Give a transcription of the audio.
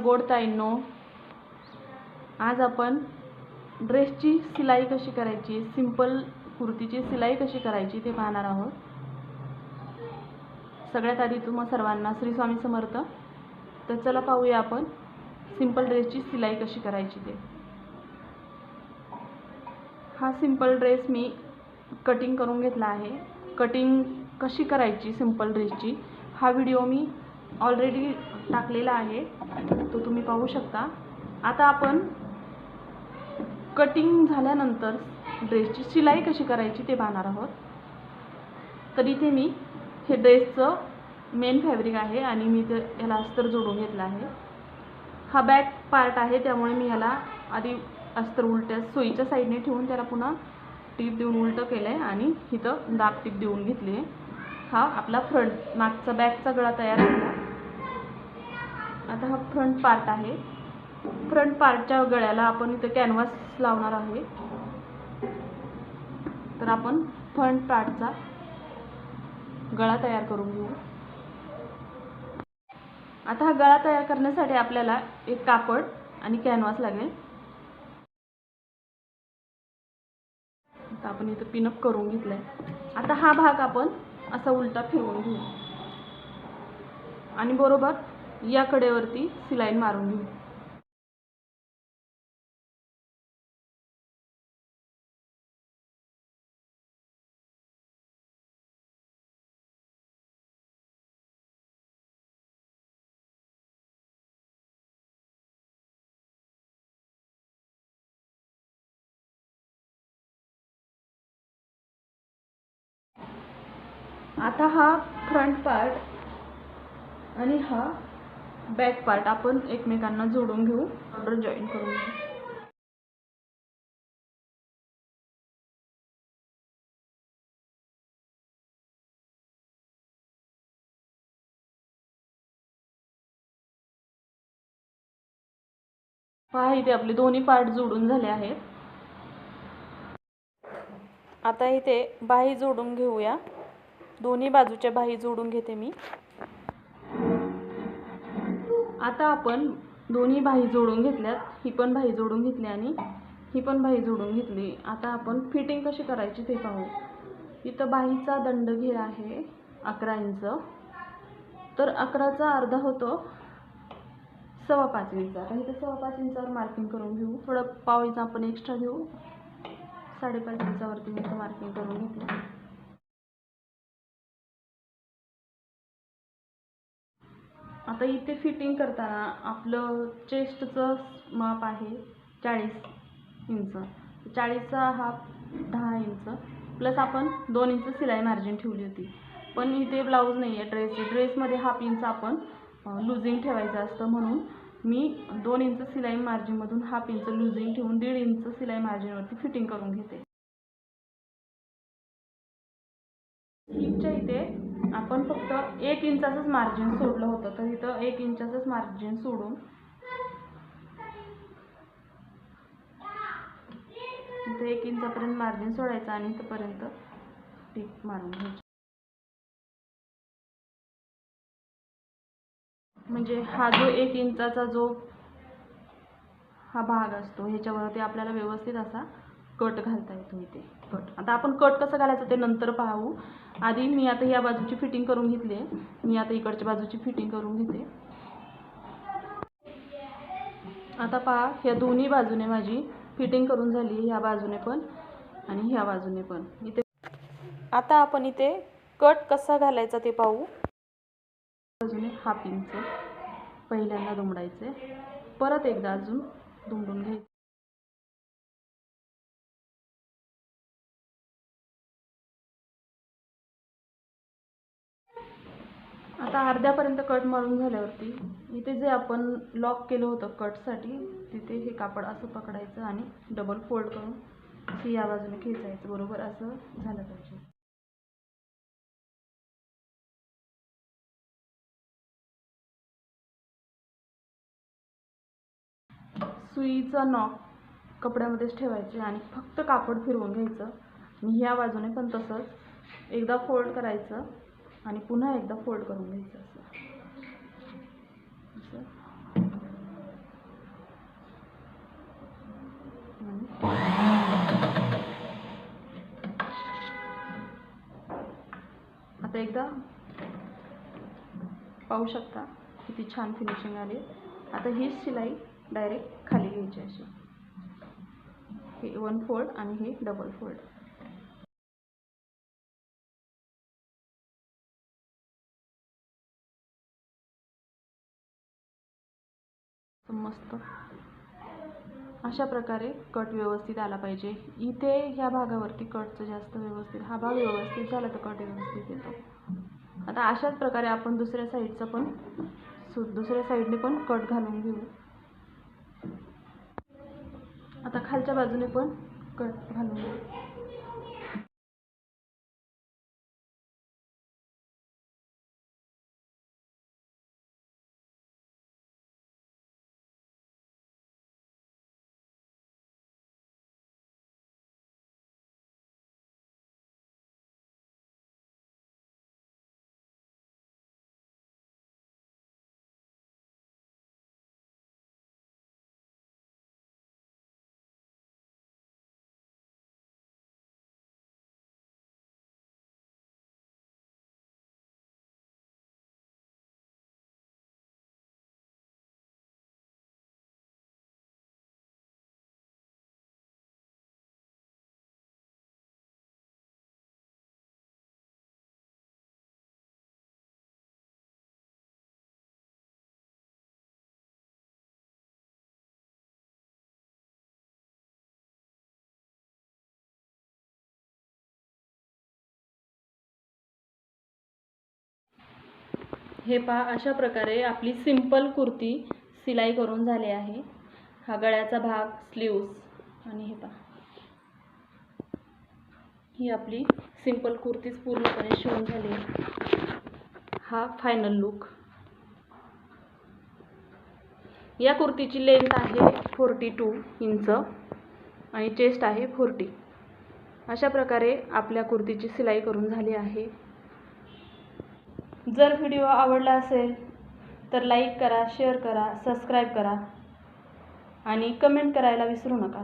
गोडताईंनो, आज आपण ड्रेसची सिलाई कशी करायची, सिंपल कुर्तीची सिलाई कशी करायची ते पाहणार आहोत। सगळ्यात आधी तुम्हा सर्वांना श्री स्वामी समर्थ। तर चला पाहूया आपण सिंपल ड्रेसची सिलाई कशी करायची ते। हा सिंपल ड्रेस मी कटिंग करून घेतला आहे। कटिंग कशी करायची सिंपल ड्रेसची हा व्हिडिओ मी ऑलरेडी टाकलेला आहे, तो तुम्ही पाहू शकता। आता आपण कटिंग झाल्यानंतर ड्रेसची सिलाई कशी करायची ते पाहणार आहोत। तर इथे मी हे ड्रेसचं मेन फॅब्रिक आहे आणि मी याला अस्तर जोडून घेतला आहे। हा बॅक पार्ट आहे, त्यामुळे मी याला आधी अस्तर उलट्या सोयीच्या साईडने ठेवून त्याला पुन्हा टीप देऊन उलटं केलंय आणि इथं दाब टीप देऊन घेतली आहे। हा आपला फ्रंट मागचा बॅकचा गळा तयार झाला। आता हा फ्रंट पार्ट आहे। फ्रंट पार्टच्या गळ्याला आपण इथे कॅनव्हास लावणार आहे। तर आपण फ्रंट पार्टचा गळा तयार करून घेऊ। आता हा गळा तयार करण्यासाठी आपल्याला एक कापड आणि कॅनव्हास लागेल। आता आपण इथे पिनअप करून घेतलाय। आता हा भाग आपण असा उलटा फिरवून घेऊ आणि बरोबर या कडेवरती सिलाई मारून घेऊ। आता हा फ्रंट पार्ट आणि हा बॅक पार्ट आपण एकमेकांना जोडून घेऊ, ऑर्डर जॉईन करून घेऊ। पहा इथे आपले दोन्ही पार्ट जोडून झाले आहेत। आता इथे बाही जोडून घेऊया। दोन्ही बाजूच्या बाही जोडून घेते मी। आता आपण दोन्ही बाही जोडून घेतल्यात, ही पण बाही जोडून घेतली आणि ही पण बाही जोडून घेतली। आता आपण फिटिंग कशी करायची ते पाहू। इथं बाहीचा दंड घेर आहे 11 इंच, तर 11चा अर्धा होतो 5.25 इंच। आता इथं 5.25 इंचावर मार्किंग करून घेऊ। थोडं पाव इंच आपण एक्स्ट्रा घेऊ। 5.5 इंचावरती मी इथं मार्किंग करून घेतलं। आता इथे फिटिंग करताना आपलं चेस्टचं माप आहे 40 इंच। 40चा हाफ 10 इंच प्लस आपण 2 इंच सिलाई मार्जिन ठेवली होती। पण इथे ब्लाऊज नाही आहे, ड्रेसमध्ये हाफ इंच आपण लुजिंग ठेवायचं असतं, म्हणून मी 2 इंच सिलाई मार्जिनमधून हाफ इंच लुजिंग ठेवून 1.5 इंच सिलाई मार्जिनवरती फिटिंग करून घेते। हिपच्या इथे आपण फक्त 1 इंचाचंच मार्जिन सोडलं होतं, तर इथं 1 इंचाचंच मार्जिन सोडून इथं 1 इंचापर्यंत मार्जिन सोडायचं आणि इथपर्यंत टीप मारून घ्यायची। म्हणजे हा जो 1 इंचाचा जो हा भाग असतो ह्याच्यावरती आपल्याला व्यवस्थित असा कट घालता येतो। इथे कट, आता आपण कट कसं घालायचं ते नंतर पाहू। आधी मी आता या बाजूची फिटिंग करून घेतली आहे। मी आता इकडच्या बाजूची फिटिंग करून घेते। आता पहा, ह्या दोन्ही बाजूने माझी फिटिंग करून झाली, ह्या बाजूने पण आणि ह्या बाजूने पण। इथे आता आपण इथे कट कसा घालायचा ते पाहू। बाजूने हाफ इंच पहिल्यांदा दुमडायचे, परत एकदा अजून दुमडून घ्यायचे। आता अर्ध्यापर्यंत कट मारून झाल्यावरती इथे जे आपण लॉक केलं होतं कटसाठी, तिथे हे कापड असं पकडायचं आणि डबल फोल्ड करून या बाजूने खेचायचं, बरोबर असं झालं पाहिजे। सुईचा नॉक कपड्यामध्येच ठेवायचे आणि फक्त कापड फिरवून घ्यायचं आणि ह्या बाजूने पण तसंच एकदा फोल्ड करायचं आणि पुन्हा एकदा फोल्ड करून घ्यायचं असं। एकदा पाहू शकता किती छान फिनिशिंग आली. आता ही शिलाई डायरेक्ट खाली घ्यायची अशी, हे 1 फोल्ड आणि हे डबल फोल्ड. मस्त अशा प्रकारे कट व्यवस्थित आला पाहिजे. इथे ह्या भागावरती कटचं जास्त व्यवस्थित, हा भाग व्यवस्थित झाला तर कट व्यवस्थित येतो. आता अशाच प्रकारे आपण दुसऱ्या साईडचा पण दुसऱ्या साईडने पण कट घालून घेऊ. आता खालच्या बाजूने पण कट घालून घेऊ. हे पहा, अशा प्रकारे आपली सिंपल कुर्ती सिलाई करून झाली आहे. हा गळ्याचा भाग, स्लीव्स आणि हे पहा, ही आपली सिंपल कुर्तीच पूर्णपणे शिवून झाली आहे. हा फायनल लुक. या कुर्तीची लेंथ आहे 42 इंच आणि चेस्ट आहे 40. अशा प्रकारे आपल्या कुर्तीची सिलाई करून झाली आहे. जर व्हिडिओ आवडला असेल तर लाईक करा, शेअर करा, सबस्क्राईब करा आणि कमेंट करायला विसरू नका.